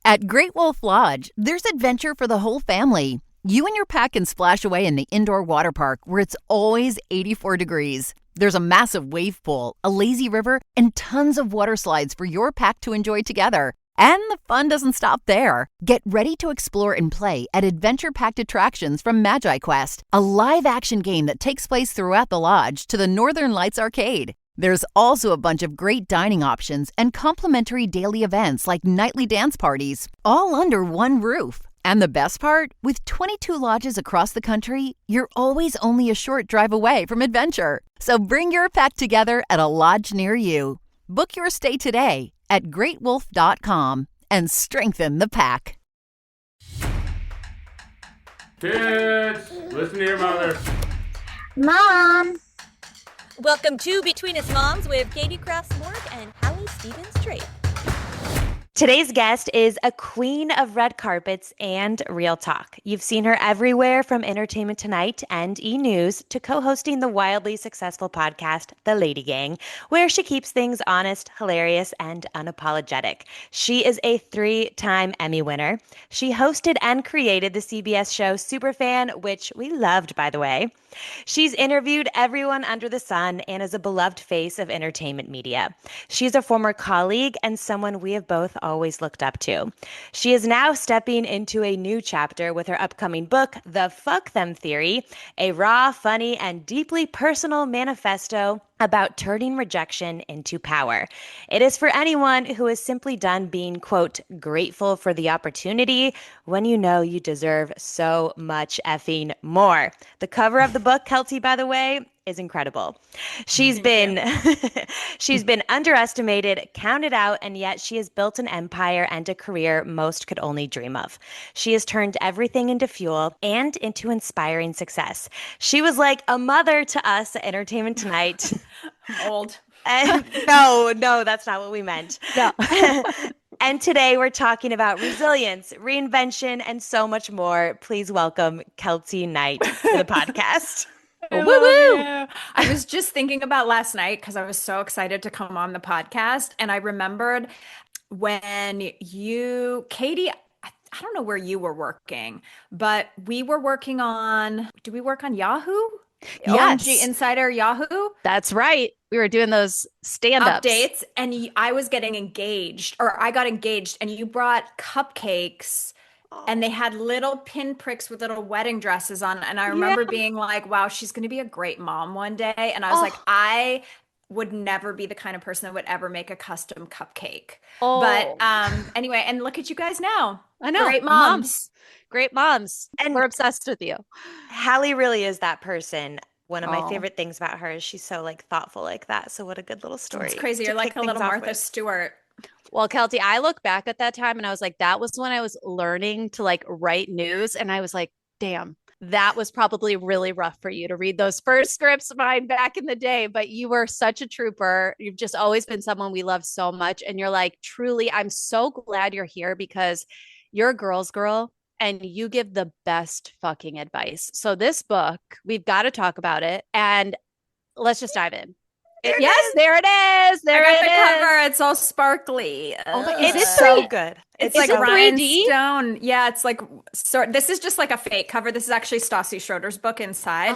At Great Wolf Lodge, there's adventure for the whole family. You and your pack can splash away in the indoor water park where it's always 84 degrees. There's a massive wave pool, a lazy river, and tons of water slides for your pack to enjoy together. And the fun doesn't stop there. Get ready to explore and play at adventure-packed attractions from Magi Quest, a live-action game that takes place throughout the lodge, to the Northern Lights Arcade. There's also a bunch of great dining options and complimentary daily events like nightly dance parties, all under one roof. And the best part? With 22 lodges across the country, you're always only a short drive away from adventure. So bring your pack together at a lodge near you. Book your stay today at greatwolf.com and strengthen the pack. Kids, listen to your mother. Mom! Welcome to Between Us Moms with Katie Crafts-Morg and Hallie Stevens-Drape. Today's guest is a queen of red carpets and real talk. You've seen her everywhere from Entertainment Tonight and E! News to co-hosting the wildly successful podcast, The Lady Gang, where she keeps things honest, hilarious, and unapologetic. She is a 3-time Emmy winner. She hosted and created the CBS show Superfan, which we loved, by the way. She's interviewed everyone under the sun and is a beloved face of entertainment media. She's a former colleague and someone we have both always looked up to. She is now stepping into a new chapter with her upcoming book, The Fuck Them Theory, a raw, funny, and deeply personal manifesto about turning rejection into power. It is for anyone who is simply done being, quote, grateful for the opportunity when you know you deserve so much effing more. The cover of the book, Keltie, by the way, is incredible. She's been underestimated, counted out, and yet she has built an empire and a career most could only dream of. She has turned everything into fuel and into inspiring success. She was like a mother to us at Entertainment Tonight. I'm old. And no, that's not what we meant. No. And today we're talking about resilience, reinvention, and so much more. Please welcome Keltie Knight to the podcast. Woo-woo! I was just thinking about last night because I was so excited to come on the podcast. And I remembered when Katie, I don't know where you were working, but we were working on, do we work on Yahoo? Yes. OMG Insider Yahoo? That's right. We were doing those stand-ups. Updates. And I was getting engaged, or I got engaged, and you brought cupcakes. And they had little pinpricks with little wedding dresses on. And I remember being like, wow, she's going to be a great mom one day. And I was like, I would never be the kind of person that would ever make a custom cupcake. But anyway, and look at you guys now. I know. Great moms. Great moms. And we're obsessed with you. Hallie really is that person. One of my favorite things about her is she's so like thoughtful like that. So what a good little story. It's crazy. You're like a little Martha Stewart. Well, Keltie, I look back at that time and I was like, that was when I was learning to like write news. And I was like, damn, that was probably really rough for you to read those first scripts of mine back in the day. But you were such a trooper. You've just always been someone we love so much. And you're like, truly, I'm so glad you're here because you're a girl's girl and you give the best fucking advice. So this book, we've got to talk about it. And let's just dive in. There it is. There it is. Cover. It's all sparkly. It is so good. It's like rhinestone. Yeah, it's like, so this is just like a fake cover. This is actually Stassi Schroeder's book inside.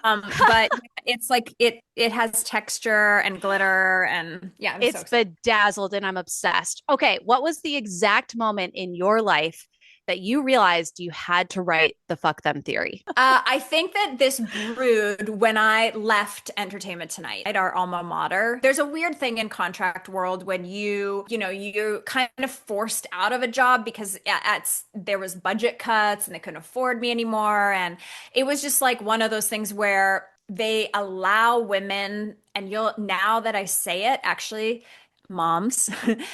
But it's like, it has texture and glitter and yeah. It's so bedazzled and I'm obsessed. Okay. What was the exact moment in your life that you realized you had to write the Fuck Them Theory? I think that this brewed when I left Entertainment Tonight, at our alma mater. There's a weird thing in contract world when you're kind of forced out of a job because there was budget cuts and they couldn't afford me anymore. And it was just like one of those things where they allow women, and now that I say it, actually, moms,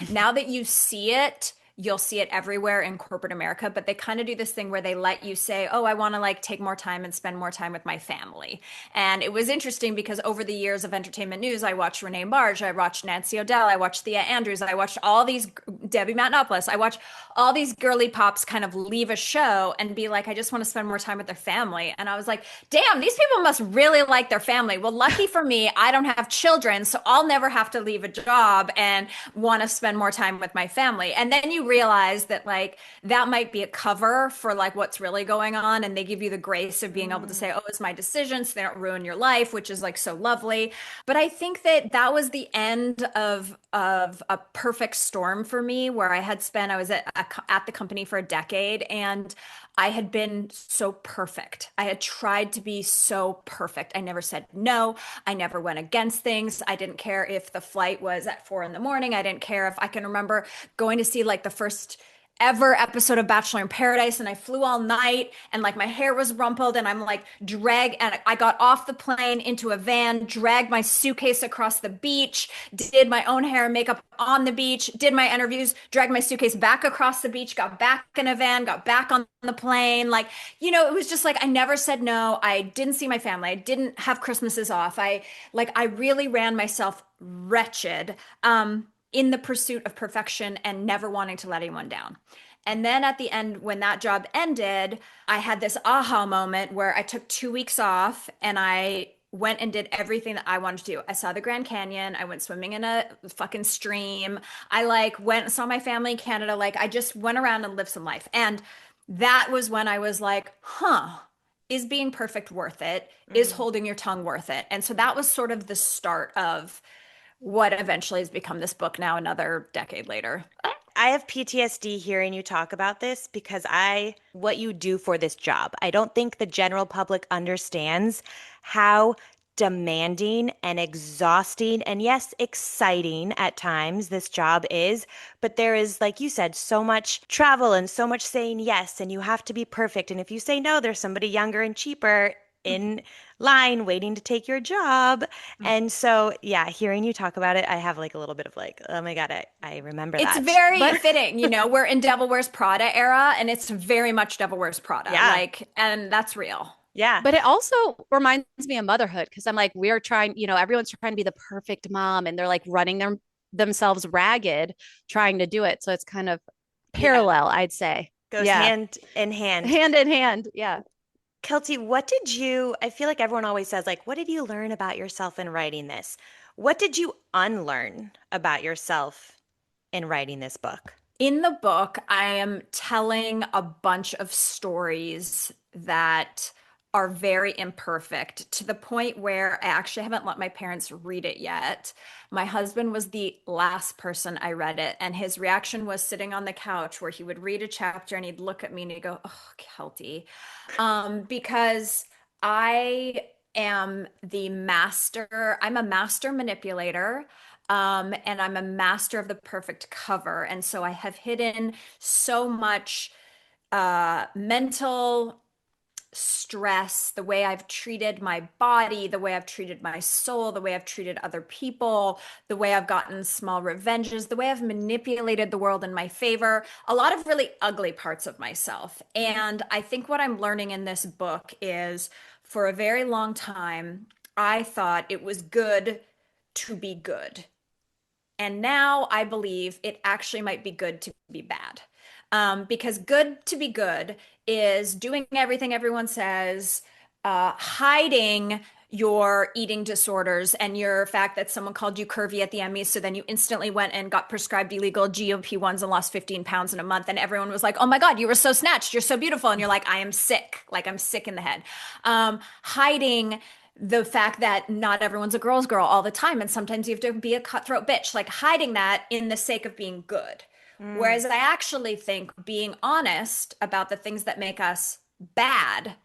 now that you see it, you'll see it everywhere in corporate America, but they kind of do this thing where they let you say, oh, I want to like take more time and spend more time with my family. And it was interesting because over the years of entertainment news, I watched Renee Barge, I watched Nancy O'Dell, I watched Thea Andrews, I watched all these, Debbie Matenopoulos, I watched all these girly pops kind of leave a show and be like, I just want to spend more time with their family. And I was like, damn, these people must really like their family. Well, lucky for me, I don't have children, so I'll never have to leave a job and want to spend more time with my family. And then you you realize that like that might be a cover for like what's really going on, and they give you the grace of being able to say, oh, it's my decision, so they don't ruin your life, which is like so lovely. But I think that that was the end of a perfect storm for me, where I was at the company for a decade, and I had been so perfect. I had tried to be so perfect. I never said no. I never went against things. I didn't care if the flight was at 4 in the morning. I didn't care if I can remember going to see like the first ever episode of Bachelor in Paradise, and I flew all night, and like my hair was rumpled, and I'm like and I got off the plane into a van, dragged my suitcase across the beach, did my own hair and makeup on the beach, did my interviews, dragged my suitcase back across the beach, got back in a van, got back on the plane. Like, it was just like I never said no. I didn't see my family. I didn't have Christmases off. I really ran myself wretched. In the pursuit of perfection and never wanting to let anyone down. And then at the end, when that job ended, I had this aha moment where I took 2 weeks off and I went and did everything that I wanted to do. I saw the Grand Canyon. I went swimming in a fucking stream. I like went and saw my family in Canada. Like I just went around and lived some life. And that was when I was like, is being perfect worth it? Is holding your tongue worth it? And so that was sort of the start of what eventually has become this book now, another decade later. I have PTSD hearing you talk about this because what you do for this job. I don't think the general public understands how demanding and exhausting and yes, exciting at times this job is. But there is, like you said, so much travel and so much saying yes, and you have to be perfect. And if you say no, there's somebody younger and cheaper in line waiting to take your job. And so, yeah, hearing you talk about it, I have like a little bit of like, oh my God, I remember that. It's very fitting, we're in Devil Wears Prada era, and it's very much Devil Wears Prada. Yeah. And that's real. Yeah. But it also reminds me of motherhood because I'm like, we're trying, everyone's trying to be the perfect mom and they're like running themselves ragged trying to do it. So it's kind of parallel, I'd say. Goes hand in hand. Hand in hand. Yeah. Keltie, I feel like everyone always says, like, what did you learn about yourself in writing this? What did you unlearn about yourself in writing this book? In the book, I am telling a bunch of stories that are very imperfect, to the point where I actually haven't let my parents read it yet. My husband was the last person I read it, and his reaction was sitting on the couch where he would read a chapter and he'd look at me and he'd go, oh, Keltie. Because I'm a master manipulator. And I'm a master of the perfect cover. And so I have hidden so much mental stress, the way I've treated my body, the way I've treated my soul, the way I've treated other people, the way I've gotten small revenges, the way I've manipulated the world in my favor, a lot of really ugly parts of myself. And I think what I'm learning in this book is, for a very long time, I thought it was good to be good. And now I believe it actually might be good to be bad. Because good to be good is doing everything everyone says, hiding your eating disorders and your fact that someone called you curvy at the Emmys. So then you instantly went and got prescribed illegal GLP-1s and lost 15 pounds in a month. And everyone was like, oh my God, you were so snatched. You're so beautiful. And you're like, I am sick. Like I'm sick in the head. Hiding the fact that not everyone's a girl's girl all the time. And sometimes you have to be a cutthroat bitch, like hiding that in the sake of being good. Whereas I actually think being honest about the things that make us bad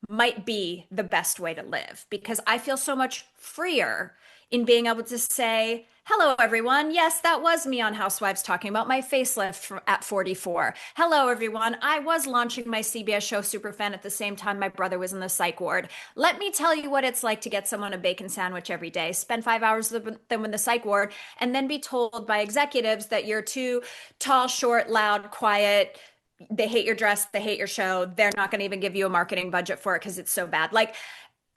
might be the best way to live, because I feel so much freer in being able to say, hello, everyone. Yes, that was me on Housewives talking about my facelift at 44. Hello, everyone. I was launching my CBS show Superfan at the same time my brother was in the psych ward. Let me tell you what it's like to get someone a bacon sandwich every day, spend 5 hours with them in the psych ward, and then be told by executives that you're too tall, short, loud, quiet. They hate your dress. They hate your show. They're not going to even give you a marketing budget for it because it's so bad. Like,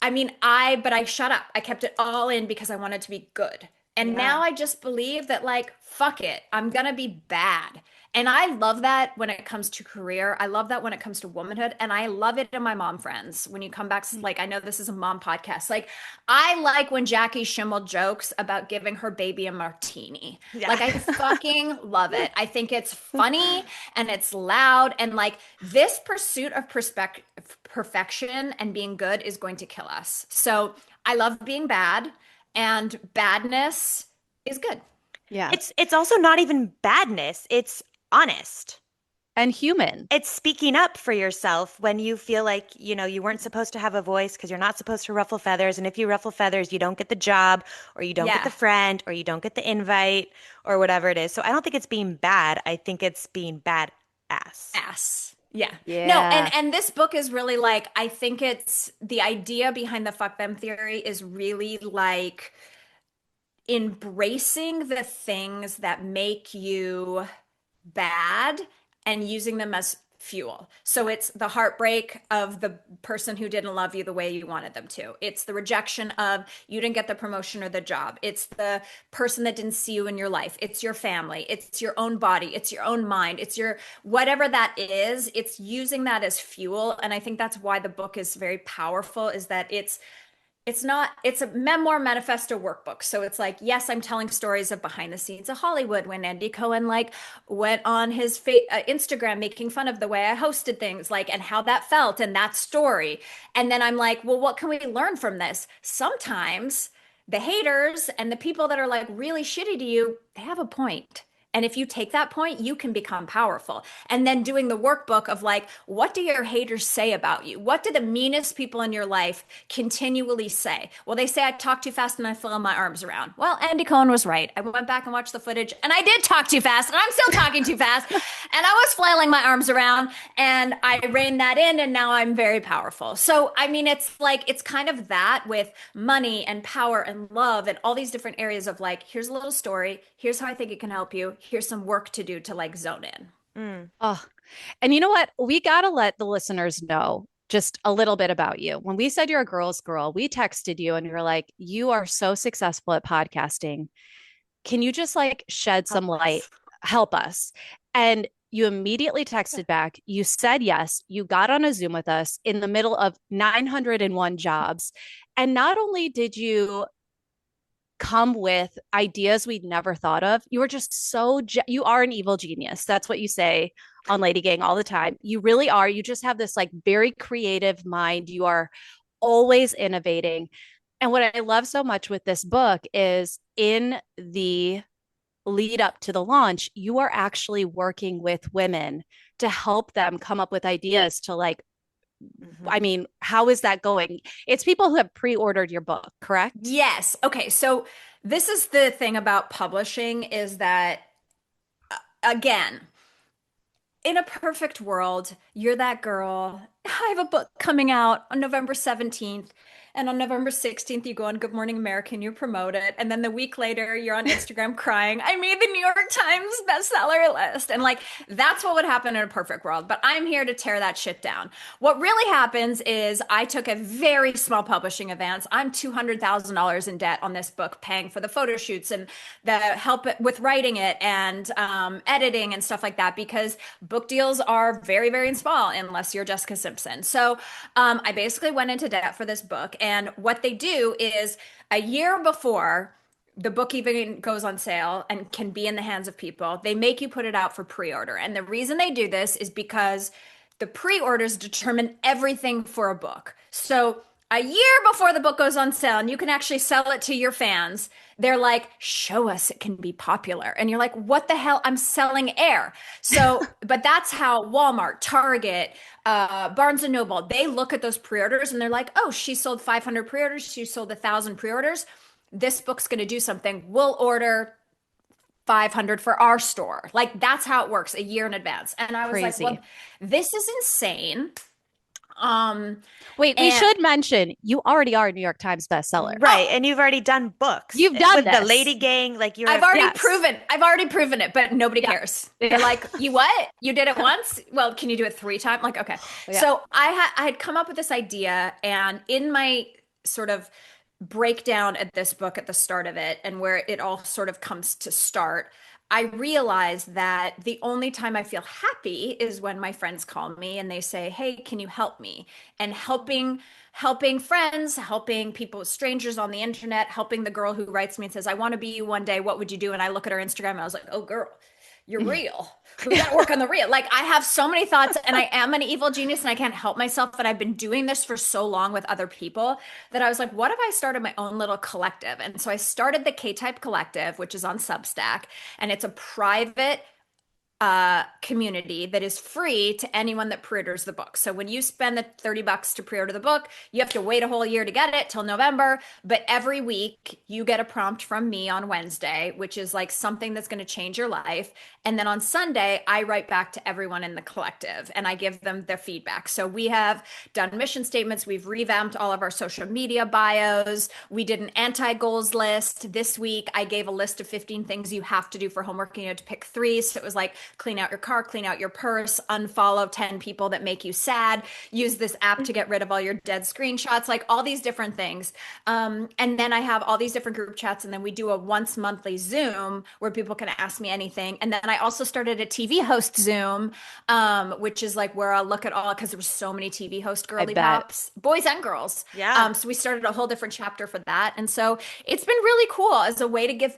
but I shut up. I kept it all in because I wanted to be good. And now I just believe that, like, fuck it. I'm going to be bad. And I love that when it comes to career. I love that when it comes to womanhood. And I love it in my mom friends. When you come back, like, I know this is a mom podcast. Like, I like when Jackie Schimmel jokes about giving her baby a martini. Yeah. Like, I fucking love it. I think it's funny and it's loud. And like, this pursuit of perfection and being good is going to kill us. So I love being bad, and badness is good. Yeah. It's also not even badness. It's honest. And human. It's speaking up for yourself when you feel like, you weren't supposed to have a voice because you're not supposed to ruffle feathers. And if you ruffle feathers, you don't get the job, or you don't get the friend, or you don't get the invite, or whatever it is. So I don't think it's being bad. I think it's being badass. Ass. Yeah. Yeah. No, and this book is really like, I think it's the idea behind the fuck them theory is really like embracing the things that make you bad and using them as fuel. So it's the heartbreak of the person who didn't love you the way you wanted them to. It's the rejection of you didn't get the promotion or the job. It's the person that didn't see you in your life. It's your family. It's your own body. It's your own mind. It's your whatever that is. It's using that as fuel. And I think that's why the book is very powerful, is that it's a memoir manifesto workbook. So it's like, yes, I'm telling stories of behind the scenes of Hollywood, when Andy Cohen like went on his Instagram making fun of the way I hosted things, like, and how that felt, and that story. And then I'm like, well, what can we learn from this? Sometimes the haters and the people that are like really shitty to you, they have a point. And if you take that point, you can become powerful. And then doing the workbook of like, what do your haters say about you? What do the meanest people in your life continually say? Well, they say I talk too fast and I flail my arms around. Well, Andy Cohen was right. I went back and watched the footage, and I did talk too fast, and I'm still talking too fast. And I was flailing my arms around, and I reined that in, and now I'm very powerful. So, I mean, it's like, it's kind of that with money and power and love and all these different areas of like, here's a little story. Here's how I think it can help you. Here's some work to do to like zone in. Oh, and you know what? We got to let the listeners know just a little bit about you. When we said you're a girl's girl, we texted you and we were like, you are so successful at podcasting. Can you just like shed some light? Help us. And you immediately texted back. You said yes. You got on a Zoom with us in the middle of 901 jobs. And not only did you come with ideas we'd never thought of. You were just you are an evil genius. That's what you say on Lady Gang all the time. You really are. You just have this like very creative mind. You are always innovating. And what I love so much with this book is in the lead up to the launch, you are actually working with women to help them come up with ideas to like, I mean, how is that going? It's people who have pre-ordered your book, correct? Yes. Okay. So this is the thing about publishing, is that, again, in a perfect world, you're that girl. I have a book coming out on November 17th. And on November 16th, you go on Good Morning America and you promote it. And then the week later, you're on Instagram crying, I made the New York Times bestseller list. And like, that's what would happen in a perfect world. But I'm here to tear that shit down. What really happens is I took a very small publishing advance. I'm $200,000 in debt on this book, paying for the photo shoots and the help with writing it and editing and stuff like that, because book deals are very, very small unless you're Jessica Simpson. So I basically went into debt for this book. And what they do is, a year before the book even goes on sale and can be in the hands of people, they make you put it out for pre-order. And the reason they do this is because the pre-orders determine everything for a book. So a year before the book goes on sale and you can actually sell it to your fans, they're like, show us it can be popular. And you're like, what the hell? I'm selling air. So, but that's how Walmart, Target, Barnes and Noble, they look at those pre-orders and they're like, oh, she sold 500 pre-orders. She sold 1,000 pre-orders. This book's going to do something. We'll order 500 for our store. Like, that's how it works, a year in advance. And I was Crazy. like, well, this is insane. Wait, we should mention you already are a New York Times bestseller. Right. And you've already done books. You've done with this. the Lady Gang. Like I've already proven it, but nobody cares. They're like, you what? You did it once? Well, can you do it 3 times? Like, okay. Yeah. So I had come up with this idea, and in my sort of breakdown at this book at the start of it, and where it all sort of comes to start, I realized that the only time I feel happy is when my friends call me and they say, "Hey, can you help me?" And helping friends, helping people, strangers on the internet, helping the girl who writes me and says, "I want to be you one day. What would you do?" And I look at her Instagram and I was like, "Oh, girl, you're real. We got to work on the real." Like I have so many thoughts and I am an evil genius and I can't help myself. And I've been doing this for so long with other people that I was like, what if I started my own little collective? And so I started the K-Type Collective, which is on Substack, and it's a private community that is free to anyone that pre-orders the book. So when you spend the $30 to pre-order the book, you have to wait a whole year to get it till November. But every week you get a prompt from me on Wednesday, which is like something that's going to change your life. And then on Sunday, I write back to everyone in the collective and I give them their feedback. So we have done mission statements. We've revamped all of our social media bios. We did an anti-goals list. This week, I gave a list of 15 things you have to do for homework and you had to pick 3. So it was like, clean out your car, clean out your purse, unfollow 10 people that make you sad, use this app to get rid of all your dead screenshots, like all these different things. And then I have all these different group chats, and then we do a once monthly Zoom where people can ask me anything. And then I also started a TV host Zoom, which is like where I'll look at all, because there were so many TV host girly pops, boys and girls. Yeah. So we started a whole different chapter for that. And so it's been really cool as a way to give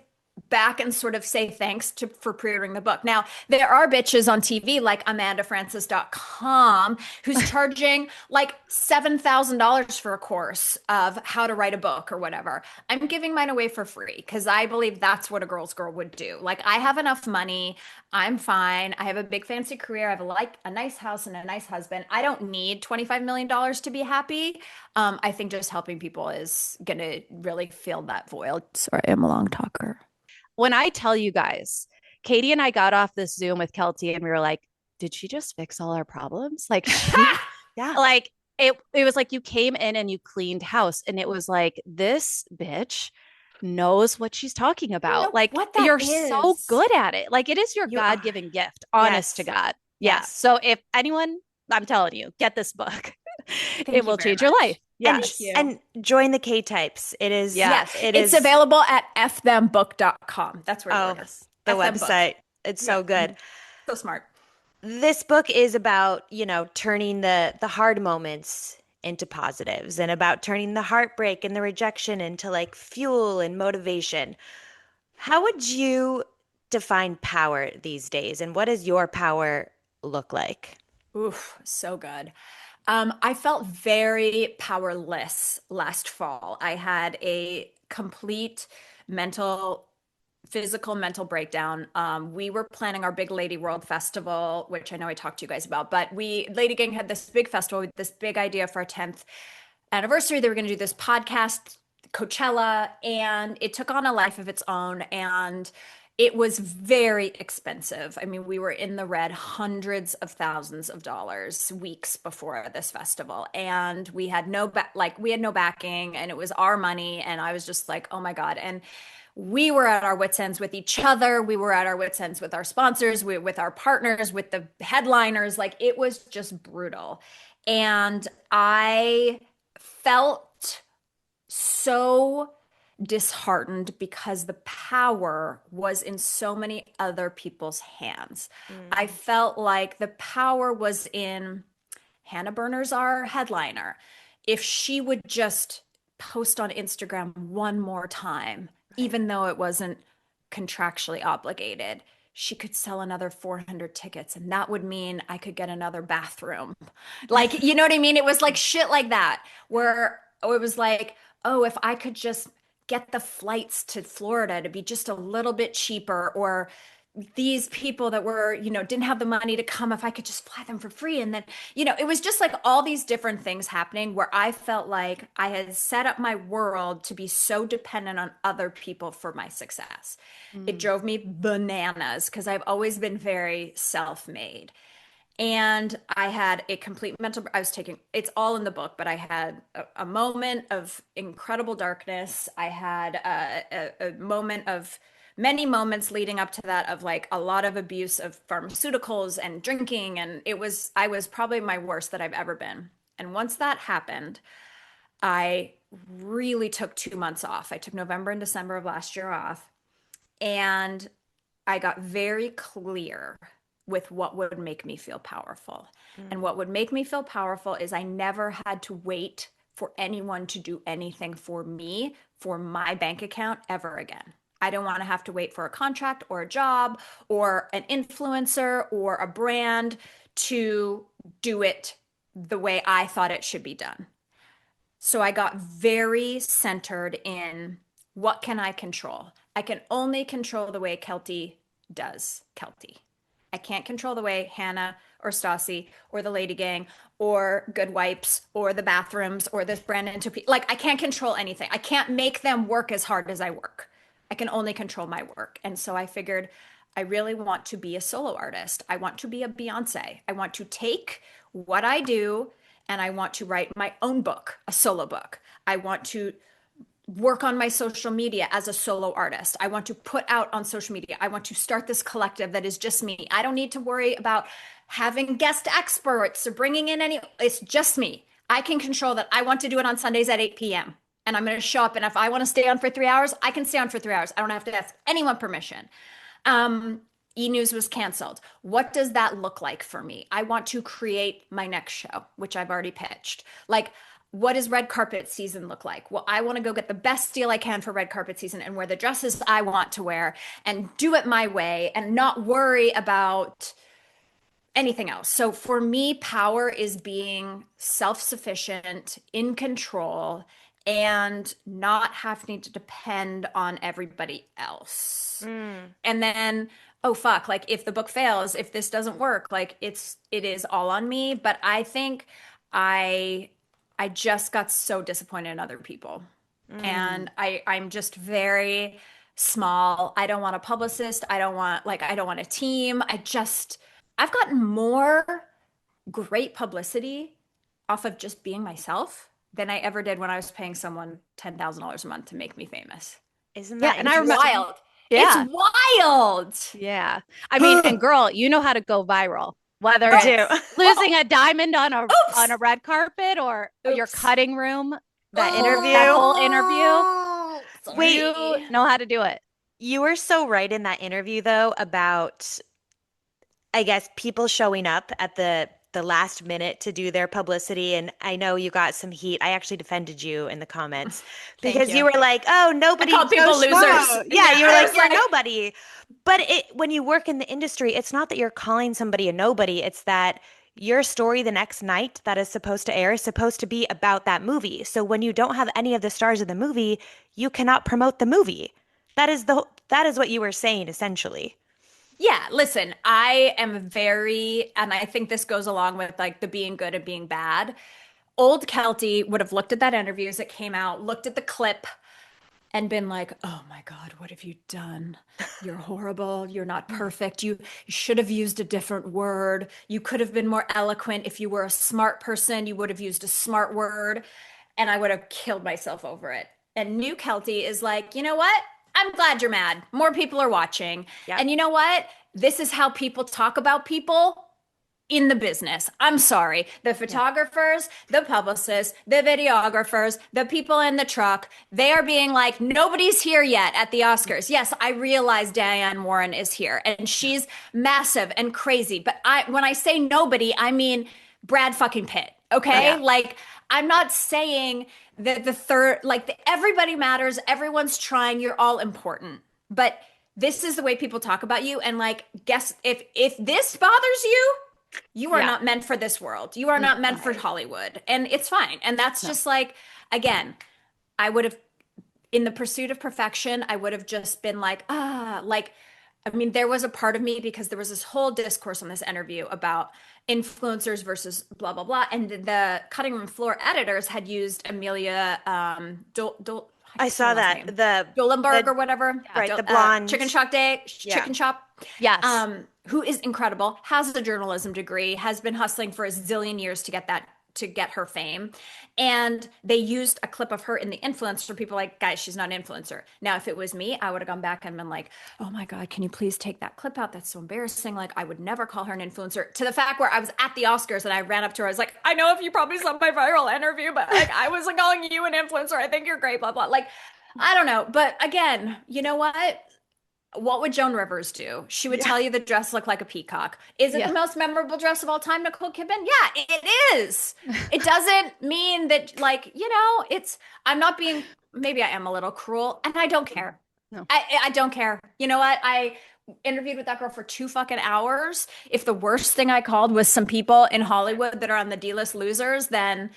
back and sort of say thanks for pre-ordering the book. Now, there are bitches on TV like AmandaFrancis.com who's charging like $7,000 for a course of how to write a book or whatever. I'm giving mine away for free because I believe that's what a girl's girl would do. Like I have enough money. I'm fine. I have a big fancy career. I have a nice house and a nice husband. I don't need $25 million to be happy. I think just helping people is going to really fill that void. Sorry, I'm a long talker. When I tell you guys, Katie and I got off this Zoom with Keltie and we were like, did she just fix all our problems? Like, Yeah. like it was like you came in and you cleaned house and it was like, this bitch knows what she's talking about. Like what that you're is. so good at it. Like it is your You God-given gift, honest to God. Yeah. Yes. So if anyone, I'm telling you, get this book. Thank It you will very change your much. life. Yes. And join the K-Types. It is, Yes. It's available at fthembook.com. That's where Oh, it is. the FM book. website. It's so good. So smart. This book is about, turning the hard moments into positives and about turning the heartbreak and the rejection into like fuel and motivation. How would you define power these days, and what does your power look like? Oof, so good. I felt very powerless last fall. I had a complete physical mental breakdown. We were planning our big Lady World Festival, which I know I talked to you guys about, but Lady Gang had this big festival with this big idea for our 10th anniversary. They were going to do this podcast, Coachella, and it took on a life of its own. And it was very expensive. I mean, we were in the red hundreds of thousands of dollars weeks before this festival. And we had no backing, and it was our money. And I was just like, oh my God. And we were at our wits' ends with each other. We were at our wits' ends with our sponsors, with our partners, with the headliners. Like it was just brutal. And I felt so disheartened because the power was in so many other people's hands. I felt like the power was in Hannah Berner's our headliner. If she would just post on Instagram one more time, even though it wasn't contractually obligated, she could sell another 400 tickets, and that would mean I could get another bathroom. Like, you know what I mean? It was like shit like that, where it was like, oh, if I could just get the flights to Florida to be just a little bit cheaper, or these people that were, didn't have the money to come, if I could just fly them for free. And then, it was just like all these different things happening where I felt like I had set up my world to be so dependent on other people for my success. It drove me bananas because I've always been very self-made. And I had a complete it's all in the book, but I had a moment of incredible darkness. I had a moment of many moments leading up to that of like a lot of abuse of pharmaceuticals and drinking. And I was probably my worst that I've ever been. And once that happened, I really took 2 months off. I took November and December of last year off. And I got very clear with what would make me feel powerful. And what would make me feel powerful is I never had to wait for anyone to do anything for me, for my bank account ever again. I don't want to have to wait for a contract or a job or an influencer or a brand to do it the way I thought it should be done. So I got very centered in what can I control? I can only control the way Keltie does Keltie. I can't control the way Hannah or Stassi or the Lady Gang or Good Wipes or the bathrooms or this Brandon Topi. Like, I can't control anything. I can't make them work as hard as I work. I can only control my work. And so I figured I really want to be a solo artist. I want to be a Beyonce. I want to take what I do and I want to write my own book, a solo book. I want to work on my social media as a solo artist. I want to put out on social media. I want to start this collective that is just me. I don't need to worry about having guest experts or bringing in any, it's just me. I can control that. I want to do it on Sundays at 8 p.m. and I'm going to show up. And if I want to stay on for 3 hours, I can stay on for 3 hours. I don't have to ask anyone permission. E-News was canceled. What does that look like for me? I want to create my next show, which I've already pitched. Like, what does red carpet season look like? Well, I want to go get the best deal I can for red carpet season and wear the dresses I want to wear and do it my way and not worry about anything else. So for me, power is being self-sufficient, in control, and not having to depend on everybody else. And then, oh fuck, like if the book fails, if this doesn't work, like it is all on me. But I think I just got so disappointed in other people. And I'm just very small. I don't want a publicist. I don't want a team. I've gotten more great publicity off of just being myself than I ever did when I was paying someone $10,000 a month to make me famous. Isn't that and I remember Wild. Yeah. It's wild. Yeah. I mean, and girl, you know how to go viral. Whether it's losing a diamond on a red carpet or your cutting room, that whole interview. Wait. You know how to do it. You were so right in that interview, though, about, I guess, people showing up at the last minute to do their publicity. And I know you got some heat. I actually defended you in the comments because you were like, oh, nobody. I called people losers. Yeah, you were like, you're nobody. But when you work in the industry, it's not that you're calling somebody a nobody. It's that your story the next night that is supposed to air is supposed to be about that movie. So when you don't have any of the stars of the movie, you cannot promote the movie. That is what you were saying, essentially. Yeah, listen, I am and I think this goes along with like the being good and being bad. Old Keltie would have looked at that interview as it came out, looked at the clip and been like, oh my God, what have you done? You're horrible. You're not perfect. You should have used a different word. You could have been more eloquent. If you were a smart person, you would have used a smart word. And I would have killed myself over it. And new Keltie is like, you know what? I'm glad you're mad. More people are watching. Yep. And you know what? This is how people talk about people in the business. I'm sorry. The photographers, the publicists, the videographers, the people in the truck, they are being like, nobody's here yet at the Oscars. Yes, I realize Diane Warren is here and she's massive and crazy. But when I say nobody, I mean Brad fucking Pitt. Okay? Oh, yeah. Like, I'm not saying that everybody matters. Everyone's trying. You're all important. But this is the way people talk about you. And like, guess if this bothers you, you are not meant for this world. You are not meant for Hollywood. And it's fine. And that's just like, again, I would have, in the pursuit of perfection, I would have just been like, there was a part of me because there was this whole discourse on this interview about influencers versus blah, blah, blah. And the cutting room floor editors had used Amelia I saw that. The Dolenberg or whatever. Right, the blonde. Chicken Shop. Yes. Who is incredible, has a journalism degree, has been hustling for a zillion years to get her fame. And they used a clip of her in the influencer. People like, guys, she's not an influencer. Now, if it was me, I would have gone back and been like, oh my God, can you please take that clip out? That's so embarrassing. Like, I would never call her an influencer. To the fact where I was at the Oscars and I ran up to her. I was like, I know if you probably saw my viral interview, but like, I wasn't calling you an influencer. I think you're great, blah, blah. Like, I don't know. But again, you know what? What would Joan Rivers do? She would Yeah. tell you the dress looked like a peacock. Is it Yeah. the most memorable dress of all time, Nicole Kidman? Yeah, it is. It doesn't mean that, like, I'm not being, maybe I am a little cruel, and I don't care. No. I don't care. You know what? I interviewed with that girl for 2 fucking hours. If the worst thing I called was some people in Hollywood that are on the D-list losers, then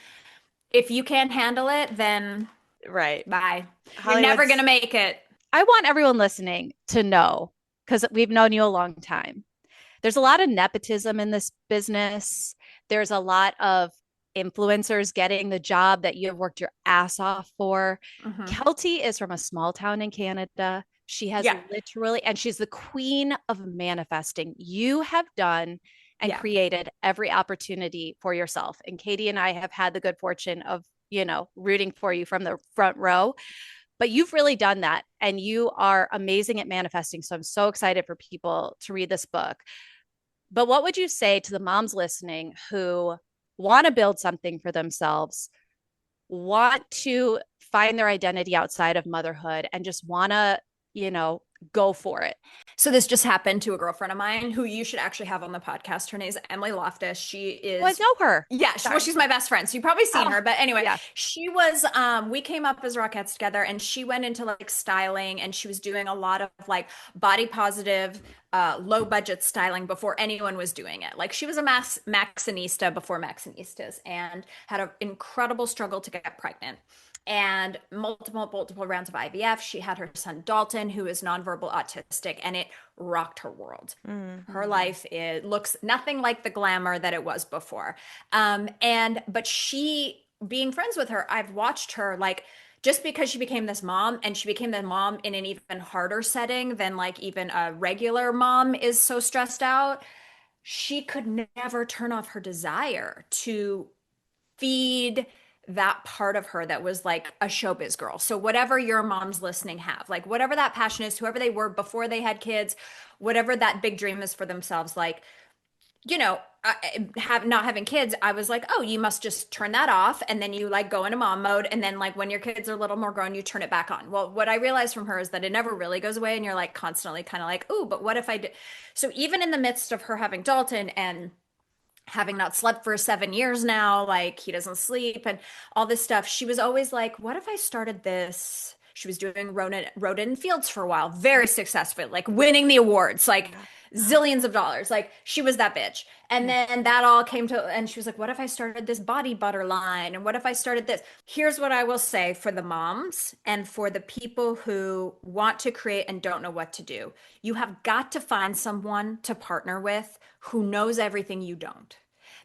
if you can't handle it, then Right. bye. You're never Hollywood's gonna make it. I want everyone listening to know, because we've known you a long time. There's a lot of nepotism in this business. There's a lot of influencers getting the job that you have worked your ass off for. Mhm. Keltie is from a small town in Canada. She has Yeah. literally, and she's the queen of manifesting. You have done and Yeah. created every opportunity for yourself. And Katie and I have had the good fortune of, rooting for you from the front row. But you've really done that and you are amazing at manifesting. So I'm so excited for people to read this book. But what would you say to the moms listening who want to build something for themselves, want to find their identity outside of motherhood, and just want to, go for it? So this just happened to a girlfriend of mine who you should actually have on the podcast. Her name is Emily Loftus. She is Well, I know her. Yeah, well, she's my best friend. So you've probably seen Oh, her. But anyway, yeah. she was we came up as Rockettes together, and she went into like styling, and she was doing a lot of like body positive low budget styling before anyone was doing it. Like she was a Maxinista before Maxinistas, and had an incredible struggle to get pregnant and multiple rounds of IVF. She had her son Dalton, who is nonverbal autistic, and it rocked her world. Her life looks nothing like the glamour that it was before. But she, being friends with her, I've watched her like, just because she became this mom, and she became the mom in an even harder setting than like even a regular mom is so stressed out. She could never turn off her desire to feed that part of her that was like a showbiz girl. So whatever your moms listening have, like whatever that passion is, whoever they were before they had kids, whatever that big dream is for themselves, like, not having kids, I was like, oh, you must just turn that off, and then you like go into mom mode, and then like when your kids are a little more grown, you turn it back on. Well, what I realized from her is that it never really goes away, and you're like constantly kind of like, oh, but what if I did? So even in the midst of her having Dalton and having not slept for 7 years now, like he doesn't sleep and all this stuff, she was always like, what if I started this? She was doing Roden Fields for a while, very successful, like winning the awards, like zillions of dollars. Like she was that bitch. And then that all came to, and she was like, what if I started this body butter line? And what if I started this? Here's what I will say for the moms and for the people who want to create and don't know what to do. You have got to find someone to partner with who knows everything you don't.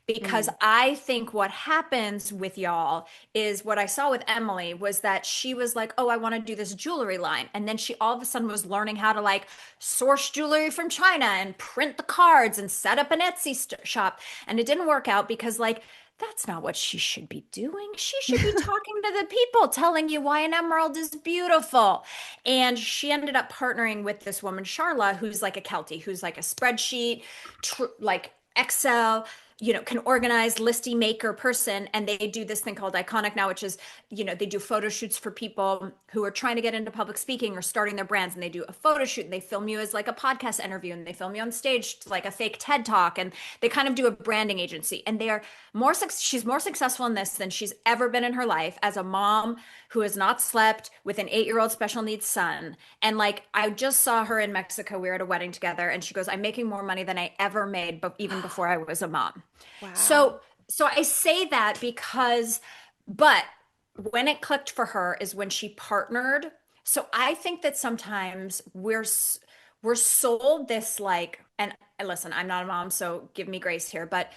Because I think what happens with y'all is what I saw with Emily was that she was like, oh, I want to do this jewelry line. And then she all of a sudden was learning how to like source jewelry from China and print the cards and set up an Etsy shop. And it didn't work out because like, that's not what she should be doing. She should be talking to the people, telling you why an emerald is beautiful. And she ended up partnering with this woman, Charla, who's like a Keltie, who's like a spreadsheet, like Excel, can organize listy maker person. And they do this thing called Iconic now, which is, they do photo shoots for people who are trying to get into public speaking or starting their brands. And they do a photo shoot and they film you as like a podcast interview, and they film you on stage like a fake TED talk. And they kind of do a branding agency, and she's more successful in this than she's ever been in her life as a mom who has not slept with an 8-year-old special needs son. And like, I just saw her in Mexico. We were at a wedding together, and she goes, I'm making more money than I ever made, but even before I was a mom. Wow. So I say that but when it clicked for her is when she partnered. So I think that sometimes we're sold this like, and listen, I'm not a mom, so give me grace here, but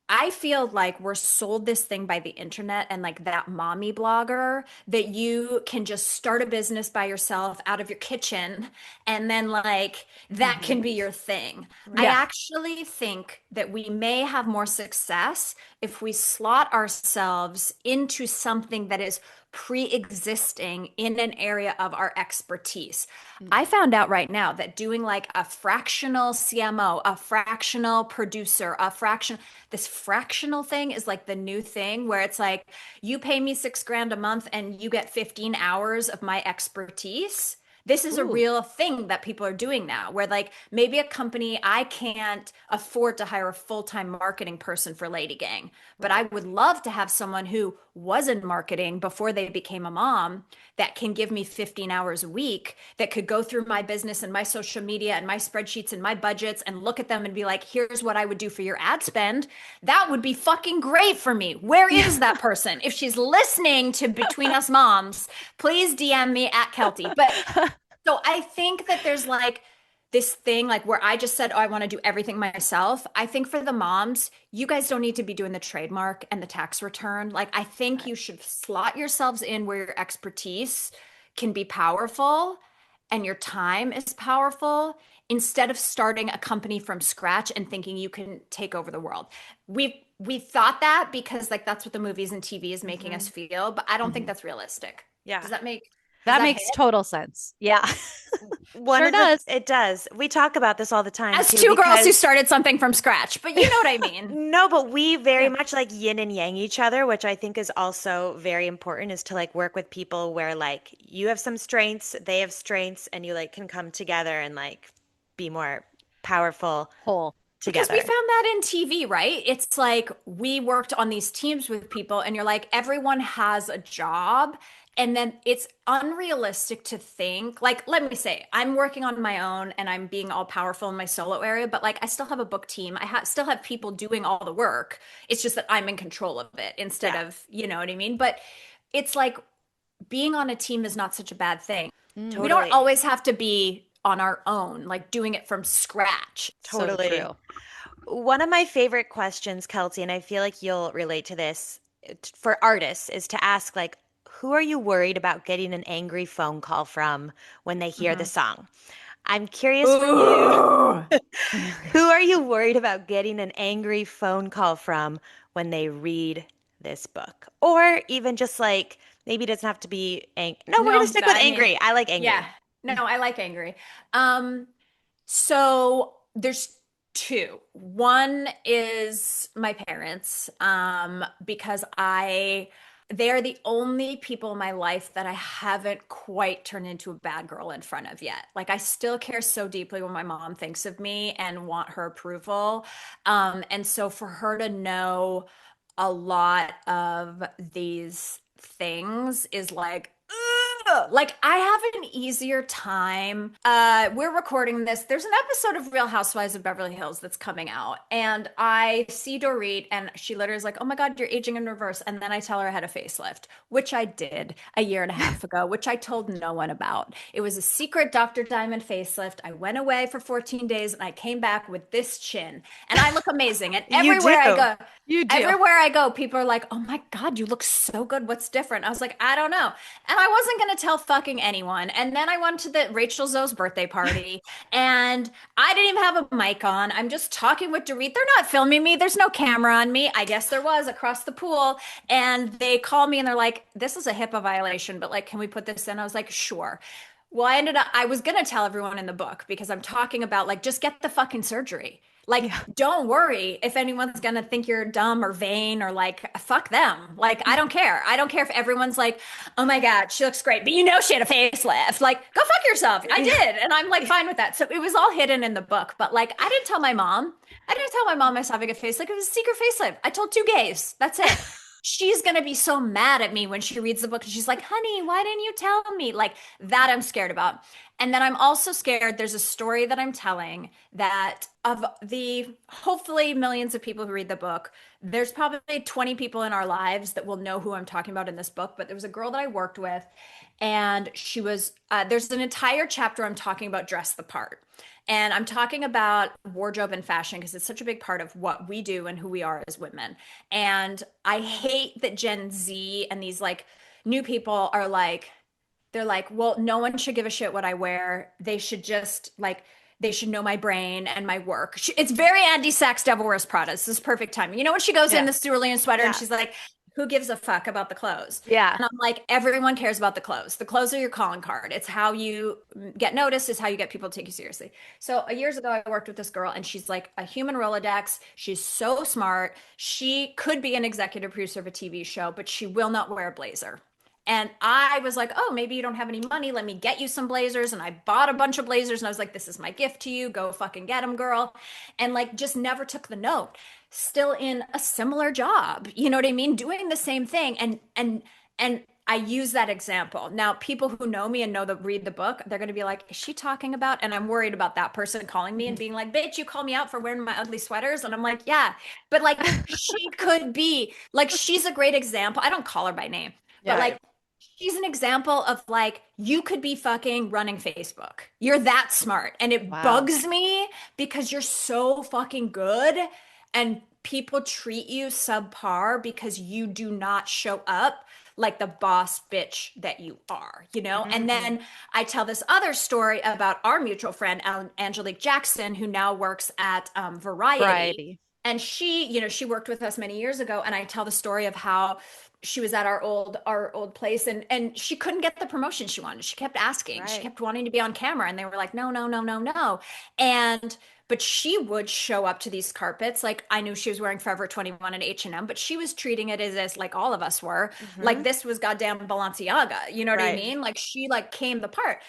I feel like we're sold this thing by the internet and like that mommy blogger that you can just start a business by yourself out of your kitchen, and then like that can be your thing. I actually think that we may have more success if we slot ourselves into something that is pre-existing in an area of our expertise. I found out right now that doing like a fractional CMO, a fractional producer, this fractional thing is like the new thing where it's like, you pay me $6,000 a month and you get 15 hours of my expertise. This is a Ooh. real thing that people are doing now, where like maybe a company, I can't afford to hire a full-time marketing person for Lady Gang, but I would love to have someone who was in marketing before they became a mom that can give me 15 hours a week, that could go through my business and my social media and my spreadsheets and my budgets and look at them and be like, here's what I would do for your ad spend. That would be fucking great for me. Where is that person? If she's listening to Between Us Moms, please DM me at Keltie. But so I think that there's like this thing like where I just said, oh, I want to do everything myself. I think for the moms, you guys don't need to be doing the trademark and the tax return. Like, I think you should slot yourselves in where your expertise can be powerful and your time is powerful instead of starting a company from scratch and thinking you can take over the world. We thought that because like that's what the movies and TV is making us feel, but I don't think that's realistic. Yeah. Does that make That that makes hit? total sense. Yeah. One Sure of the, does. it does. We talk about this all the time As too, two girls who because started something from scratch, but you know what I mean. no, but we very Yeah. much like yin and yang each other, which I think is also very important, is to like work with people where like you have some strengths, they have strengths, and you like can come together and like be more powerful Whole. Because we together. found that in TV, right? It's like we worked on these teams with people, and you're like, everyone has a job. And then it's unrealistic to think, like, let me say, I'm working on my own and I'm being all powerful in my solo area, but like, I still have a book team. Still have people doing all the work. It's just that I'm in control of it instead Yeah, of, you know what I mean? But it's like being on a team is not such a bad thing. We don't totally. always have to be on our own, like doing it from scratch. So Totally. true. One of my favorite questions, Keltie, and I feel like you'll relate to this for artists, is to ask, like, who are you worried about getting an angry phone call from when they hear the Mhm. song? I'm curious for you. Ooh. Who are you worried about getting an angry phone call from when they read this book? Or even just like, maybe it doesn't have to be No, we're gonna No, stick with I mean, angry. I like yeah. angry. No, I like angry. So there's two. One is my parents, because they are the only people in my life that I haven't quite turned into a bad girl in front of yet. Like I still care so deeply when my mom thinks of me and want her approval. And so for her to know a lot of these things is like, ugh. Like I have an easier time. We're recording this. There's an episode of Real Housewives of Beverly Hills that's coming out, and I see Dorit, and she literally is like, "Oh my God, you're aging in reverse." And then I tell her I had a facelift, which I did a year and a half ago, which I told no one about. It was a secret Dr. Diamond facelift. I went away for 14 days, and I came back with this chin, and I look amazing. And You do. You do. everywhere I go, people are like, "Oh my God, you look so good. What's different?" I was like, "I don't know." And I wasn't going to tell fucking anyone. And then I went to the Rachel Zoe's birthday party and I didn't even have a mic on. I'm just talking with Dorit. They're not filming me. There's no camera on me. I guess there was across the pool. And they call me and they're like, this is a HIPAA violation, but like, can we put this in? I was like, sure. Well, I was going to tell everyone in the book because I'm talking about like, just get the fucking surgery. Like, Yeah. don't worry if anyone's gonna think you're dumb or vain or like, fuck them. Like, I don't care. I don't care if everyone's like, oh my God, she looks great, but you know she had a facelift. Like, go fuck yourself. I did. And I'm like fine with that. So it was all hidden in the book. But like, I didn't tell my mom. I didn't tell my mom I was having a face. Like, it was a secret facelift. I told two gays. That's it. She's gonna be so mad at me when she reads the book and she's like, honey, why didn't you tell me? Like, that I'm scared about. And then I'm also scared there's a story that I'm telling that of the hopefully millions of people who read the book, there's probably 20 people in our lives that will know who I'm talking about in this book. But there was a girl that I worked with, and she was, there's an entire chapter I'm talking about dress the part. And I'm talking about wardrobe and fashion because it's such a big part of what we do and who we are as women. And I hate that Gen Z and these like new people are like, they're like, well, no one should give a shit what I wear. They should just like, they should know my brain and my work. It's very Andy Sachs, Devil Wears Prada. This is perfect timing. You know, when she goes in Yeah. the cerulean sweater and Yeah. she's like, who gives a fuck about the clothes? Yeah. And I'm like, everyone cares about the clothes. The clothes are your calling card. It's how you get noticed, is how you get people to take you seriously. So years ago, I worked with this girl and she's like a human Rolodex. She's so smart. She could be an executive producer of a TV show, but she will not wear a blazer. And I was like, oh, maybe you don't have any money. Let me get you some blazers. And I bought a bunch of blazers. And I was like, this is my gift to you. Go fucking get them, girl. And like, just never took the note. Still in a similar job. You know what I mean? Doing the same thing. And I use that example. Now, people who know me and read the book, they're going to be like, is she talking about? And I'm worried about that person calling me and being like, bitch, you call me out for wearing my ugly sweaters. And I'm like, yeah, but like she could be like, she's a great example. I don't call her by name, but like, she's an example of like, you could be fucking running Facebook. You're that smart. And it bugs me because you're so fucking good and people treat you subpar because you do not show up like the boss bitch that you are, you know? And then I tell this other story about our mutual friend, Angelique Jackson, who now works at Variety. And she, you know, she worked with us many years ago. And I tell the story of how she was at our old place and she couldn't get the promotion she wanted. She kept asking, she kept wanting to be on camera and they were like, no, no, no, no, no. But she would show up to these carpets. Like I knew she was wearing Forever 21 and H&M, but she was treating it as like all of us were, like this was goddamn Balenciaga. You know what I mean? Like she like came the part.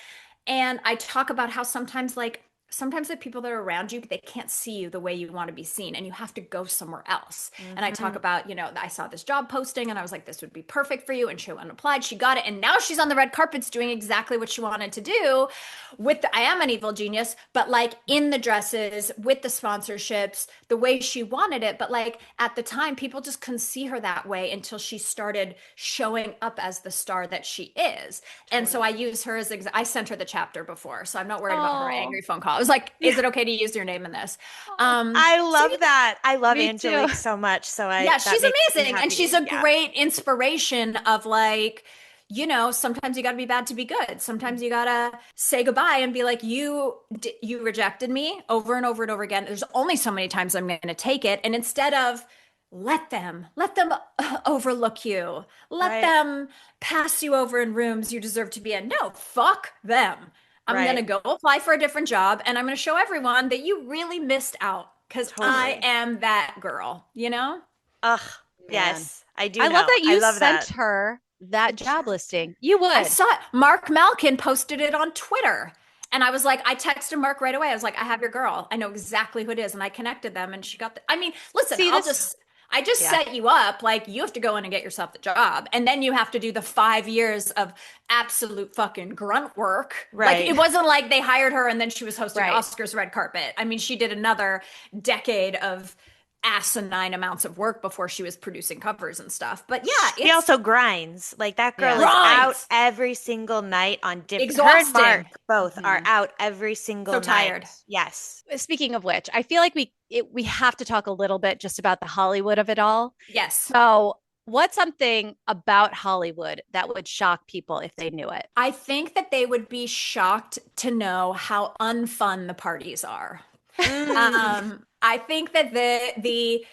And I talk about how sometimes the people that are around you, they can't see you the way you want to be seen and you have to go somewhere else. And I talk about, you know, I saw this job posting and I was like, this would be perfect for you. And she went and applied, she got it. And now she's on the red carpets doing exactly what she wanted to do I am an evil genius, but like in the dresses with the sponsorships, the way she wanted it. But like at the time, people just couldn't see her that way until she started showing up as the star that she is. And so I use her as, I sent her the chapter before. So I'm not worried about her angry phone call. I was like, is it okay to use your name in this? I love that. I love Angelique so much. So she's amazing. And she's a great inspiration of like, you know, sometimes you got to be bad to be good. Sometimes you got to say goodbye and be like, you rejected me over and over and over again. There's only so many times I'm going to take it. And instead of let them overlook you, let them pass you over in rooms you deserve to be in. No, fuck them. I'm going to go apply for a different job and I'm going to show everyone that you really missed out because I am that girl, you know? Ugh, yes, I do. I love that you sent her that job listing. You would. I saw it. Mark Malkin posted it on Twitter. And I was like, I texted Mark right away. I was like, I have your girl. I know exactly who it is. And I connected them and she got I mean, listen, I just set you up. Like you have to go in and get yourself the job. And then you have to do the 5 years of absolute fucking grunt work. Right. Like it wasn't like they hired her and then she was hosting Oscars red carpet. I mean, she did another decade of asinine amounts of work before she was producing covers and stuff. But yeah, she also grinds. Like that girl is out every single night on different. Exhausting. Her and Mark both are out every single night. So tired. Yes. Speaking of which, I feel like we have to talk a little bit just about the Hollywood of it all. Yes. So what's something about Hollywood that would shock people if they knew it? I think that they would be shocked to know how unfun the parties are. I think that the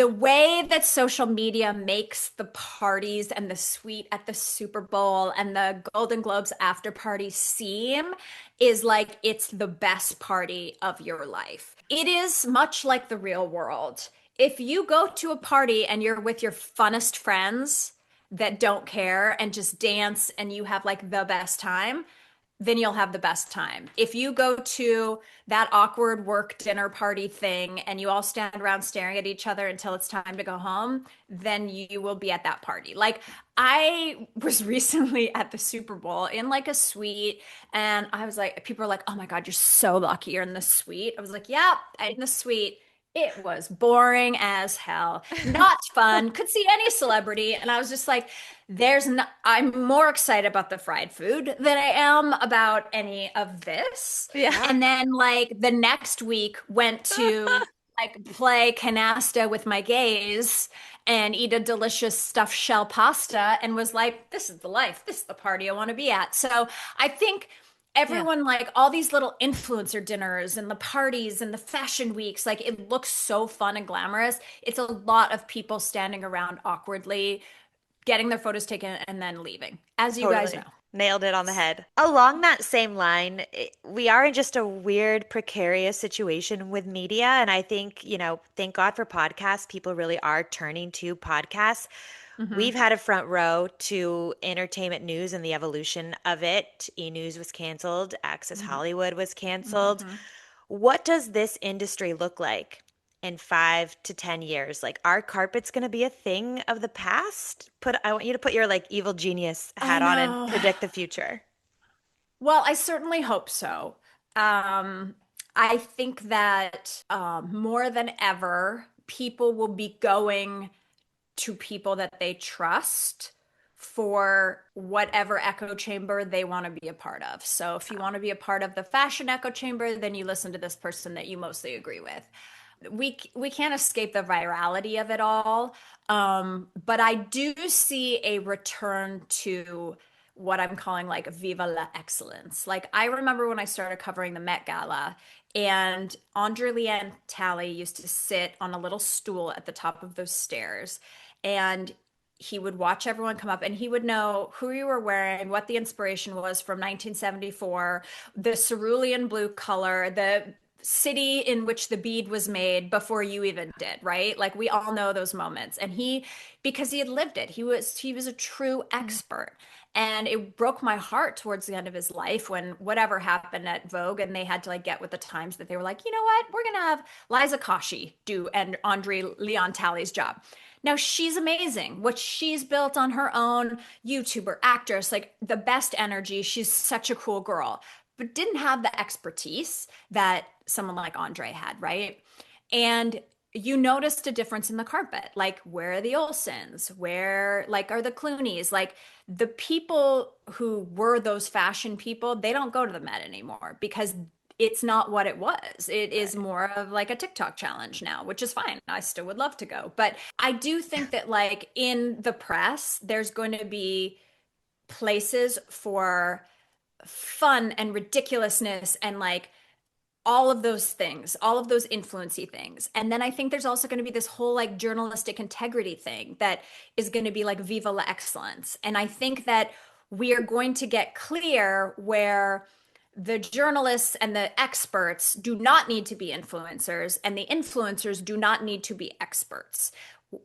way that social media makes the parties and the suite at the Super Bowl and the Golden Globes after party seem is like it's the best party of your life. It is much like the real world. If you go to a party and you're with your funnest friends that don't care and just dance and you have like the best time, then you'll have the best time. If you go to that awkward work dinner party thing and you all stand around staring at each other until it's time to go home, then you will be at that party. Like I was recently at the Super Bowl in like a suite and I was like, people are like, oh my God, you're so lucky you're in the suite. I was like, yeah, I'm in the suite. It was boring as hell, not fun, could see any celebrity. And I was just like, I'm more excited about the fried food than I am about any of this. Yeah. And then like the next week went to like play canasta with my gays and eat a delicious stuffed shell pasta and was like, this is the life. This is the party I want to be at. So I think everyone like all these little influencer dinners and the parties and the fashion weeks, like it looks so fun and glamorous. It's a lot of people standing around awkwardly, getting their photos taken and then leaving, as you guys know. Nailed it on the head. Along that same line, we are in just a weird, precarious situation with media. And I think, thank God for podcasts. People really are turning to podcasts. Hmm. We've had a front row to entertainment news and the evolution of it. E! News was canceled, Access Hmm. Hollywood was canceled. Hmm. What does this industry look like in 5 to 10 years? Like, are carpets going to be a thing of the past? I want you to put your like evil genius I hat on and know. predict the future. Well, I certainly hope so. Um, I think that more than ever, people will be going to people that they trust for whatever echo chamber they want to be a part of. So if you want to be a part of the fashion echo chamber, then you listen to this person that you mostly agree with. We can't escape the virality of it all. But I do see a return to what I'm calling like Viva la Excellence. Like I remember when I started covering the Met Gala, and Andre Leanne Talley used to sit on a little stool at the top of those stairs, and he would watch everyone come up and he would know who you were wearing, what the inspiration was from 1974, the cerulean blue color, the city in which the bead was made before you even did, right? Like we all know those moments. And because he had lived it, he was a true expert. And it broke my heart towards the end of his life when whatever happened at Vogue and they had to like get with the times that they were like, you know what, we're gonna have Liza Koshy do and Andre Leon Talley's job. Now she's amazing. What she's built on her own, YouTuber, actress, like the best energy. She's such a cool girl, but didn't have the expertise that someone like Andre had, right? And you noticed a difference in the carpet. Like, where are the Olsens? Where, like, are the Clooneys? Like, the people who were those fashion people, they don't go to the Met anymore because it's not what it was. It is more of like a TikTok challenge now, which is fine. I still would love to go. But I do think that, like, in the press, there's going to be places for fun and ridiculousness and like all of those things, all of those influency things. And then I think there's also going to be this whole like journalistic integrity thing that is going to be like Viva la Excellence. And I think that we are going to get clear where the journalists and the experts do not need to be influencers, and the influencers do not need to be experts.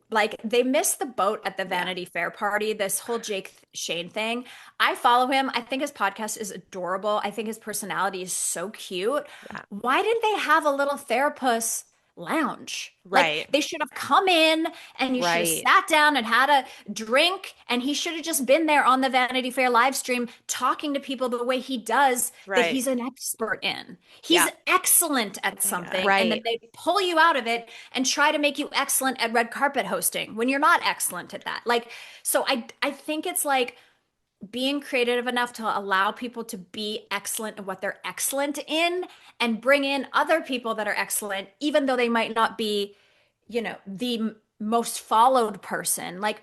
Like they missed the boat at the Vanity Fair party, this whole Jake Shane thing. I follow him. I think his podcast is adorable. I think his personality is so cute. Yeah. Why didn't they have a little therapist lounge? Like Right. they should have come in and you should have Right. sat down and had a drink, and he should have just been there on the Vanity Fair live stream talking to people the way he does that Right. he's an expert in. He's Yeah. excellent at Oh my God. something, and then Right. they pull you out of it and try to make you excellent at red carpet hosting when you're not excellent at that. Like, so I think it's like being creative enough to allow people to be excellent in what they're excellent in and bring in other people that are excellent, even though they might not be, the most followed person. Like,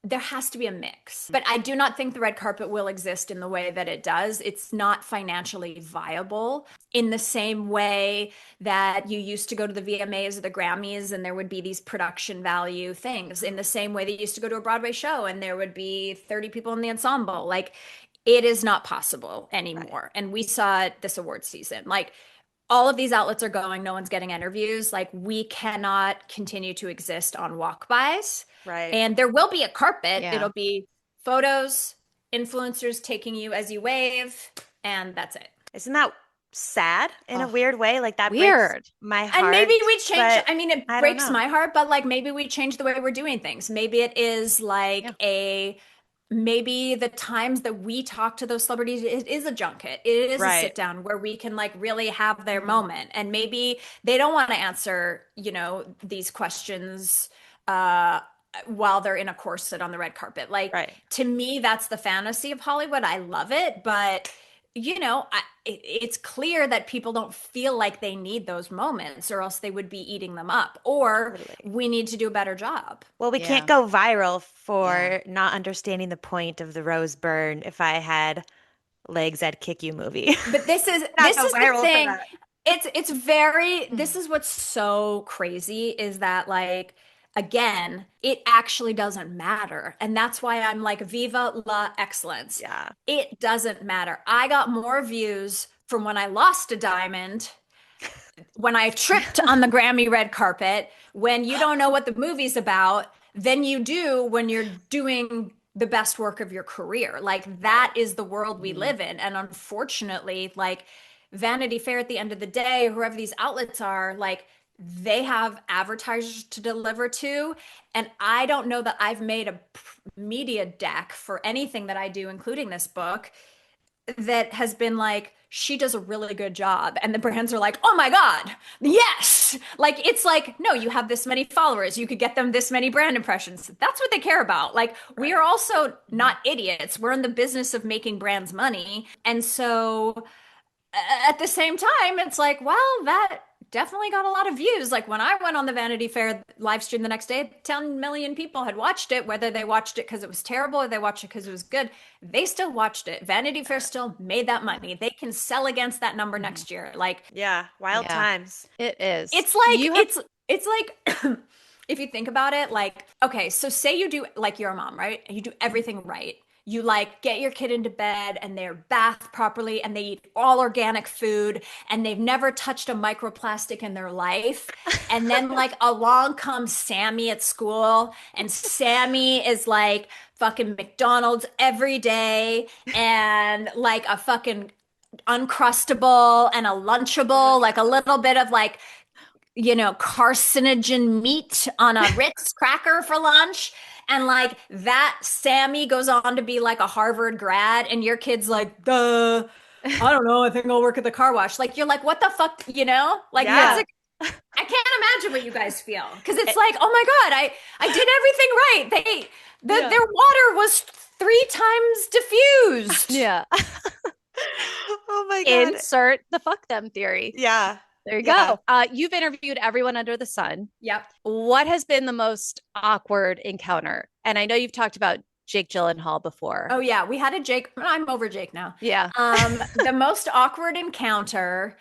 there has to be a mix. But I do not think the red carpet will exist in the way that it does. It's not financially viable in the same way that you used to go to the VMAs or the Grammys and there would be these production value things. In the same way that you used to go to a Broadway show and there would be 30 people in the ensemble. Like, it is not possible anymore. And we saw it this award season. Like, all of these outlets are going, no one's getting interviews. Like, we cannot continue to exist on walk-bys. Right. And there will be a carpet. Yeah. It'll be photos, influencers taking you as you wave, and that's it. Isn't that sad in a Oh, weird way? Like that breaks weird. my heart. And maybe we change, but I mean, it I don't breaks know. my heart, but like maybe we change the way we're doing things. Maybe it is like maybe the times that we talk to those celebrities, it is a junket. It is a Right. sit down where we can like really have their Mhm. moment. And maybe they don't want to answer, these questions while they're in a corset on the red carpet. Like, Right. to me, that's the fantasy of Hollywood. I love it, but it's clear that people don't feel like they need those moments, or else they would be eating them up. Or Totally. we need to do a better job. Well, we Yeah. can't go viral for Yeah. not understanding the point of the rose burn. If I had legs, I'd kick you movie. But this is Not this go is the viral for thing. that. It's very, this is what's so crazy is that like again, it actually doesn't matter. And that's why I'm like, viva la excellence. Yeah. It doesn't matter. I got more views from when I lost a diamond, when I tripped on the Grammy red carpet, when you don't know what the movie's about, than you do when you're doing the best work of your career. Like, that is the world we live in. And unfortunately, like, Vanity Fair at the end of the day, whoever these outlets are, like, they have advertisers to deliver to. And I don't know that I've made a media deck for anything that I do, including this book, that has been like, she does a really good job. And the brands are like, oh my God, yes. Like, it's like, no, you have this many followers. You could get them this many brand impressions. That's what they care about. Like, we are also not idiots. We're in the business of making brands money. And so at the same time, it's like, well, that definitely got a lot of views. Like, when I went on the Vanity Fair live stream the next day, 10 million people had watched it, whether they watched it because it was terrible or they watched it because it was good. They still watched it. Vanity Fair still made that money. They can sell against that number next year. Like, Yeah. Wild times. It is. it's like, it's like, if you think about it, like, okay, so say you do, like, you're a mom, right? And you do everything right. You like get your kid into bed and they're bathed properly and they eat all organic food and they've never touched a microplastic in their life. And then like along comes Sammy at school and Sammy is like fucking McDonald's every day and like a fucking Uncrustable and a Lunchable, like a little bit of like, you know, carcinogen meat on a Ritz cracker for lunch. And like that Sammy goes on to be like a Harvard grad, and your kid's like, duh, I don't know, I think I'll work at the car wash. Like, you're like, what the fuck, you know? Like, Yeah. that's I can't imagine what you guys feel. Because it's like, oh my God, I did everything right. Their water was 3 times diffused. Yeah. Oh my God. Insert the fuck them theory. Yeah. There you Yeah. go. You've interviewed everyone under the sun. Yep. What has been the most awkward encounter? And I know you've talked about Jake Gyllenhaal before. Oh yeah, we had a Jake. I'm over Jake now. Yeah. The most awkward encounter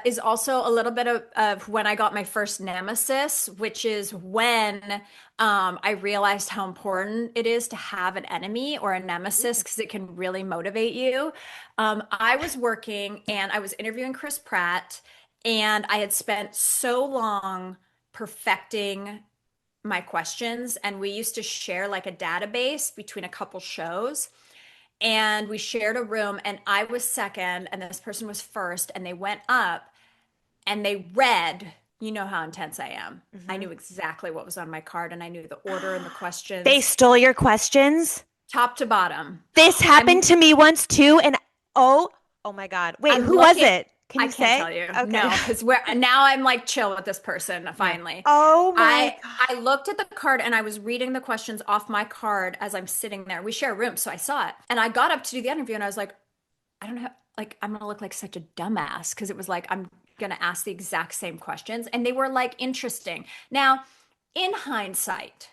is also a little bit of when I got my first nemesis, which is when I realized how important it is to have an enemy or a nemesis because it can really motivate you. I was working and I was interviewing Chris Pratt, and I had spent so long perfecting my questions, and we used to share like a database between a couple shows, and we shared a room, and I was second and this person was first, and they went up and they read, you know how intense I am. I knew exactly what was on my card, and I knew the order and the questions, They stole your questions. top to bottom. This happened to me once too. And oh my God. Wait, I'm who was looking- it? Can I you can't say? tell you. Okay. No, because now I'm like chill with this person finally. Oh my I looked at the card and I was reading the questions off my card as I'm sitting there. We share a room, so I saw it. And I got up to do the interview and I was like, I don't know, like, I'm gonna look like such a dumbass because it was like, I'm gonna ask the exact same questions. And they were like interesting. Now, in hindsight,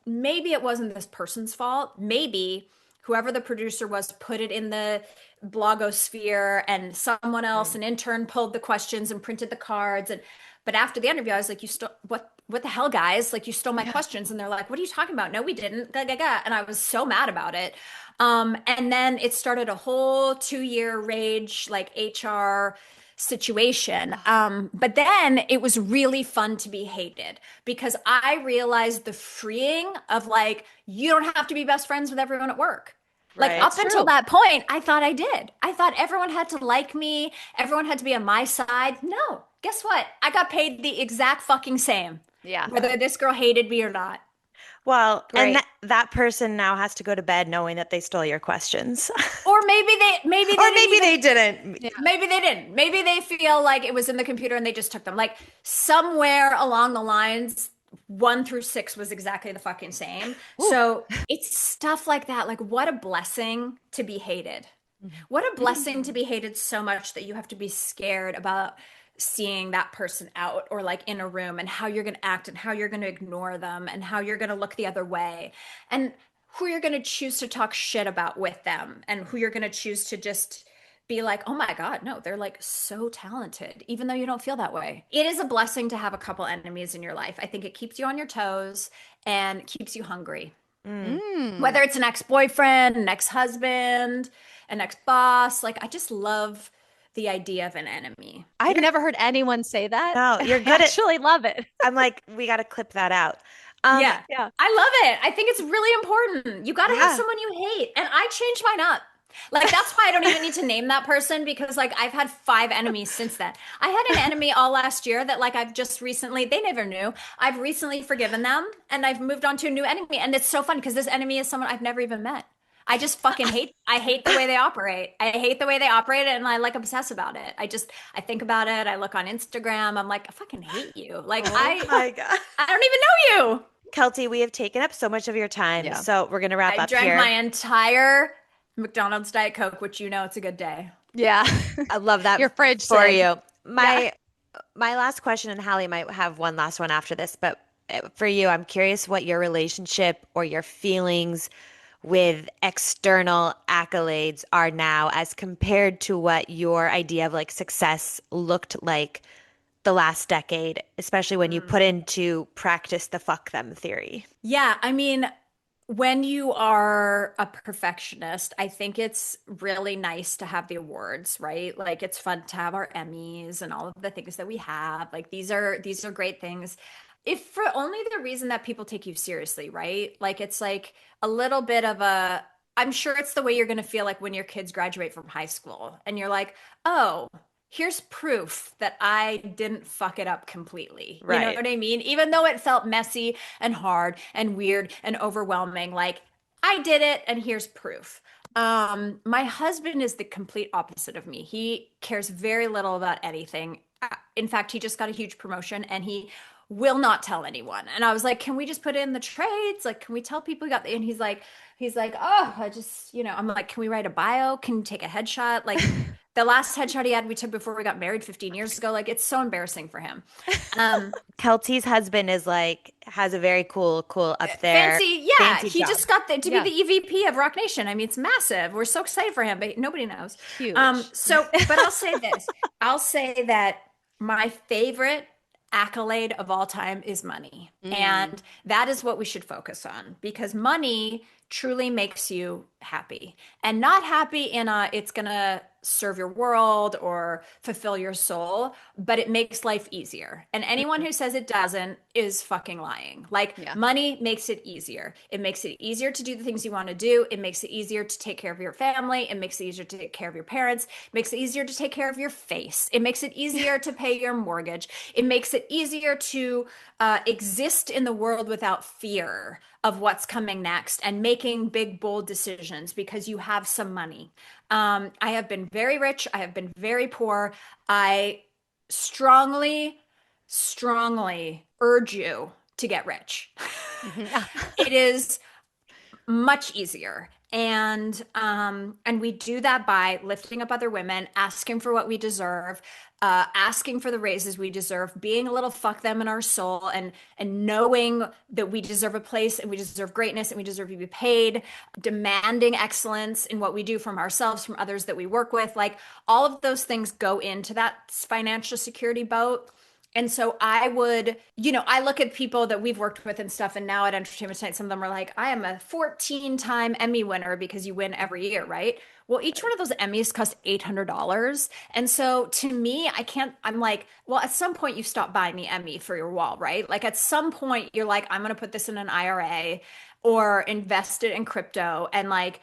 maybe it wasn't this person's fault. Maybe whoever the producer was put it in the blogosphere, and someone else, an intern, pulled the questions and printed the cards. And but after the interview, I was like, you stole what the hell, guys? Like, you stole my questions. And they're like, what are you talking about? No, we didn't. Gah, gah, gah. And I was so mad about it. And then it started a whole 2-year rage, like, HR situation. But then it was really fun to be hated because I realized the freeing of like, you don't have to be best friends with everyone at work. Like, Right. up until that point, I thought I did. I thought everyone had to like me. Everyone had to be on my side. No, guess what? I got paid the exact fucking same. Yeah. Whether this girl hated me or not. Well, Great. and that person now has to go to bed knowing that they stole your questions. Or maybe they Or maybe they didn't. Maybe they didn't. Maybe they feel like it was in the computer and they just took them. Like, somewhere along the lines, 1 through 6 was exactly the fucking same. Ooh. So it's stuff like that. Like, what a blessing to be hated. What a blessing to be hated so much that you have to be scared about seeing that person out or like in a room, and how you're going to act and how you're going to ignore them and how you're going to look the other way, and who you're going to choose to talk shit about with them, and who you're going to choose to just be like, oh my God, no, they're like so talented, even though you don't feel that way. It is a blessing to have a couple enemies in your life. I think it keeps you on your toes and keeps you hungry. Whether it's an ex-boyfriend, an ex-husband, an ex-boss, like I just love the idea of an enemy. I've never heard anyone say that. No, you're good I at actually love it. I'm like, we got to clip that out. Yeah. Yeah. I love it. I think it's really important. You got to have someone you hate. And I changed mine up. Like, that's why I don't even need to name that person, because like I've had 5 enemies since then. I had an enemy all last year that like I've just recently, they never knew. I've recently forgiven them and I've moved on to a new enemy. And it's so fun because this enemy is someone I've never even met. I just fucking I hate the way they operate. I hate the way they operate and I like obsess about it. I think about it. I look on Instagram. I'm like, I fucking hate you. Like my God. I don't even know you. Keltie, we have taken up so much of your time. So we're going to wrap I up drank here. my entire McDonald's Diet Coke, which it's a good day. Yeah. I love that Your fridge for said. you. My last question, and Hallie might have one last one after this, but for you, I'm curious what your relationship or your feelings with external accolades are now as compared to what your idea of like success looked like the last decade, especially when you put into practice the fuck them theory. Yeah, I mean, when you are a perfectionist, I think it's really nice to have the awards, right? Like it's fun to have our Emmys and all of the things that we have. Like these are great things. If for only the reason that people take you seriously, right? Like it's like a little bit of a I'm sure it's the way you're going to feel like when your kids graduate from high school and you're like, "Oh, here's proof that I didn't fuck it up completely." You know what I mean? Even though it felt messy and hard and weird and overwhelming, like I did it and here's proof. My husband is the complete opposite of me. He cares very little about anything. In fact, he just got a huge promotion and he will not tell anyone. And I was like, can we just put it in the trades? Like, can we tell people you got the, and he's like, oh, I just, I'm like, can we write a bio? Can you take a headshot? Like the last headshot he had, we took before we got married 15 years ago. Like, it's so embarrassing for him. Keltie's husband is like, has a very cool up there. Fancy, yeah. Fancy he job. just got to be the EVP of Rock Nation. I mean, it's massive. We're so excited for him, but nobody knows. Huge. But I'll say this. I'll say that my favorite accolade of all time is money. And that is what we should focus on, because money truly makes you happy, and not happy in it's gonna serve your world or fulfill your soul, but it makes life easier. And anyone who says it doesn't is fucking lying. Like money makes it easier. It makes it easier to do the things you want to do. It makes it easier to take care of your family. It makes it easier to take care of your parents. It makes it easier to take care of your face. It makes it easier to pay your mortgage. It makes it easier to exist in the world without fear of what's coming next and making big, bold decisions because you have some money. I have been very rich. I have been very poor. I strongly urge you to get rich. It is much easier. And we do that by lifting up other women, asking for what we deserve, asking for the raises we deserve, being a little fuck them in our soul, and knowing that we deserve a place and we deserve greatness and we deserve to be paid, demanding excellence in what we do from ourselves, from others that we work with. Like all of those things go into that financial security boat. And so I would, I look at people that we've worked with and stuff, and now at Entertainment Tonight, some of them are like, I am a 14-time Emmy winner, because you win every year, right? Well, each one of those Emmys cost $800. And so to me, I'm like, well, at some point you stop buying the Emmy for your wall, right? Like at some point you're like, I'm going to put this in an IRA or invest it in crypto and like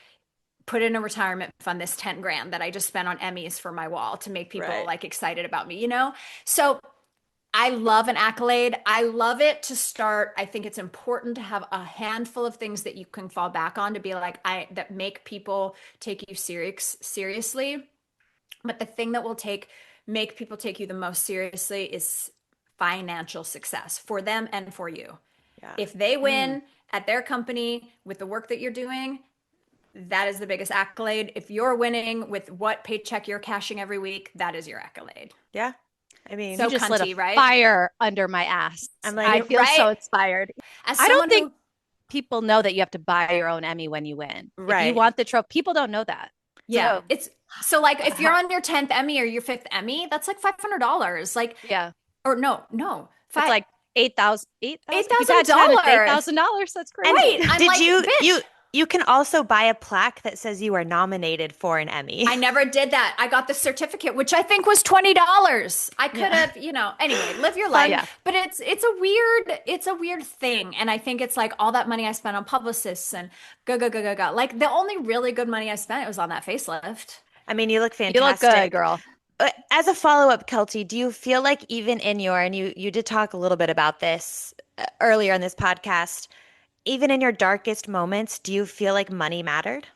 put in a retirement fund, this 10 grand that I just spent on Emmys for my wall to make people like excited about me, So I love an accolade. I love it to start. I think it's important to have a handful of things that you can fall back on to be like, that make people take you seriously. But the thing that will make people take you the most seriously is financial success for them and for you. Yeah. If they win at their company with the work that you're doing, that is the biggest accolade. If you're winning with what paycheck you're cashing every week, that is your accolade. Yeah. I mean, so you just cunty, lit a right? fire under my ass. I'm like, I feel so inspired. I don't think people know that you have to buy your own Emmy when you win. Right. If you want the trophy, people don't know that. Yeah. So So like if you're on your 10th Emmy or your 5th Emmy, that's like $500. Like, Yeah. or no, It's like 8,000. If you've had 10, it's $8,000. $8,000. That's And crazy. Right. I'm did like, you bitch. you can also buy a plaque that says you are nominated for an Emmy. I never did that. I got the certificate, which I think was $20. I could Yeah. have, anyway, live your life. Yeah. But it's a weird thing. And I think it's like all that money I spent on publicists and go. Like the only really good money I spent was on that facelift. I mean, you look You look fantastic. good, girl. As a follow-up, Keltie, do you feel like even in your, and you did talk a little bit about this earlier in this podcast, even in your darkest moments, do you feel like money mattered?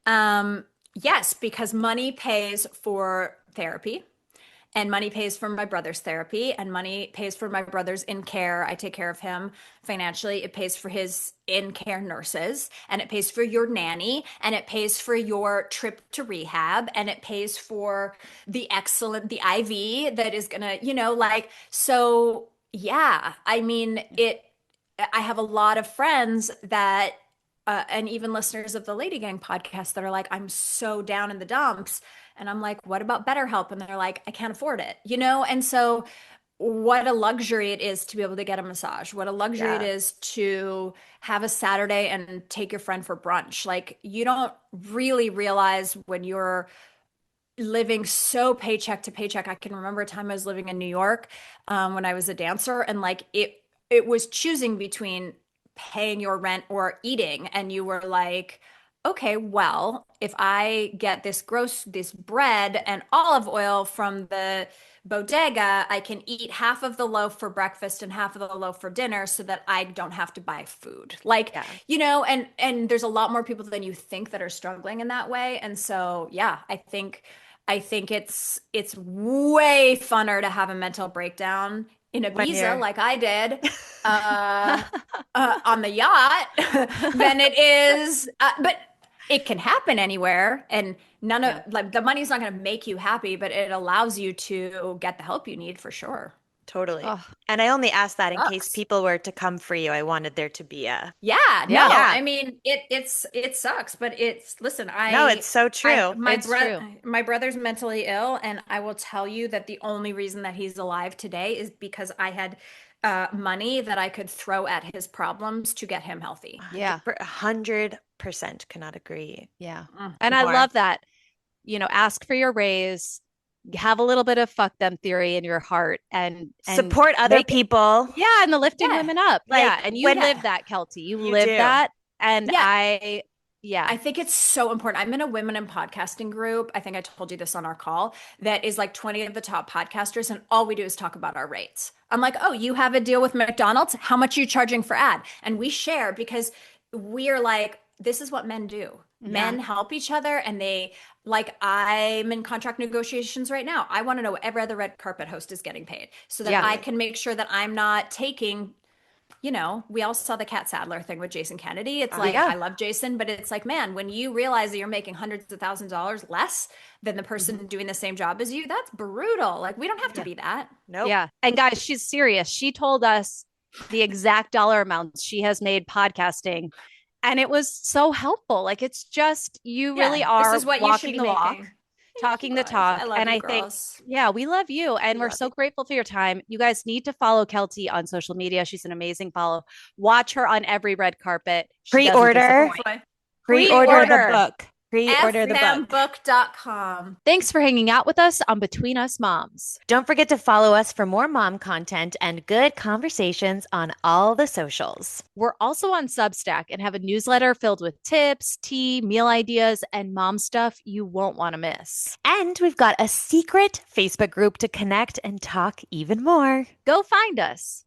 Yes, because money pays for therapy. And money pays for my brother's therapy, and money pays for my brother's in care. I take care of him financially. It pays for his in care nurses, and it pays for your nanny, and it pays for your trip to rehab, and it pays for the IV that is gonna, so yeah. I mean, I have a lot of friends that and even listeners of the Lady Gang podcast that are like, I'm so down in the dumps. And I'm like, what about BetterHelp? And they're like, I can't afford it, And so, what a luxury it is to be able to get a massage. What a luxury it is to have a Saturday and take your friend for brunch. Like, you don't really realize when you're living so paycheck to paycheck. I can remember a time I was living in New York when I was a dancer, and like it was choosing between paying your rent or eating, and you were like, okay, well, if I get this bread and olive oil from the bodega, I can eat half of the loaf for breakfast and half of the loaf for dinner so that I don't have to buy food. Like, and there's a lot more people than you think that are struggling in that way. And so, yeah, I think it's way funner to have a mental breakdown in Ibiza like I did on the yacht than it is, but it can happen anywhere, and none of like the money's not going to make you happy, but it allows you to get the help you need for sure. Totally. Oh. And I only asked that in case Sucks. people were to come for you. I wanted there to be a No, Yeah. I mean it sucks, but listen, No, it's so true. My brother's mentally ill, and I will tell you that the only reason that he's alive today is because I had money that I could throw at his problems to get him healthy. Yeah. 100% cannot agree. Yeah. And I love that. Ask for your raise, have a little bit of fuck them theory in your heart, and Support other people. Yeah, and the lifting women up. Like, and you live that, Keltie. You live do. that. And I think it's so important. I'm in a women in podcasting group. I think I told you this on our call, that is like 20 of the top podcasters, and all we do is talk about our rates. I'm like, oh, you have a deal with McDonald's? How much are you charging for ad? And we share because we're like, this is what men do. Men help each other, and I'm in contract negotiations right now. I want to know what every other red carpet host is getting paid so that I can make sure that I'm not taking, we all saw the Kat Sadler thing with Jason Kennedy. It's like, I love Jason, but it's like, man, when you realize that you're making hundreds of thousands of dollars less than the person doing the same job as you, that's brutal. Like, we don't have to be that. Nope. Yeah. And guys, she's serious. She told us the exact dollar amounts she has made podcasting. And it was so helpful. Like, it's just, you really are this is what walking you should the be walk, making. talking the talk. I love and you, I girls. think, we love you. And we're so grateful for your time. You guys need to follow Keltie on social media. She's an amazing follow. Watch her on every red carpet. Pre-order the book. Pre-order the book. fmbook.com. Thanks for hanging out with us on Between Us Moms. Don't forget to follow us for more mom content and good conversations on all the socials. We're also on Substack and have a newsletter filled with tips, tea, meal ideas, and mom stuff you won't want to miss. And we've got a secret Facebook group to connect and talk even more. Go find us.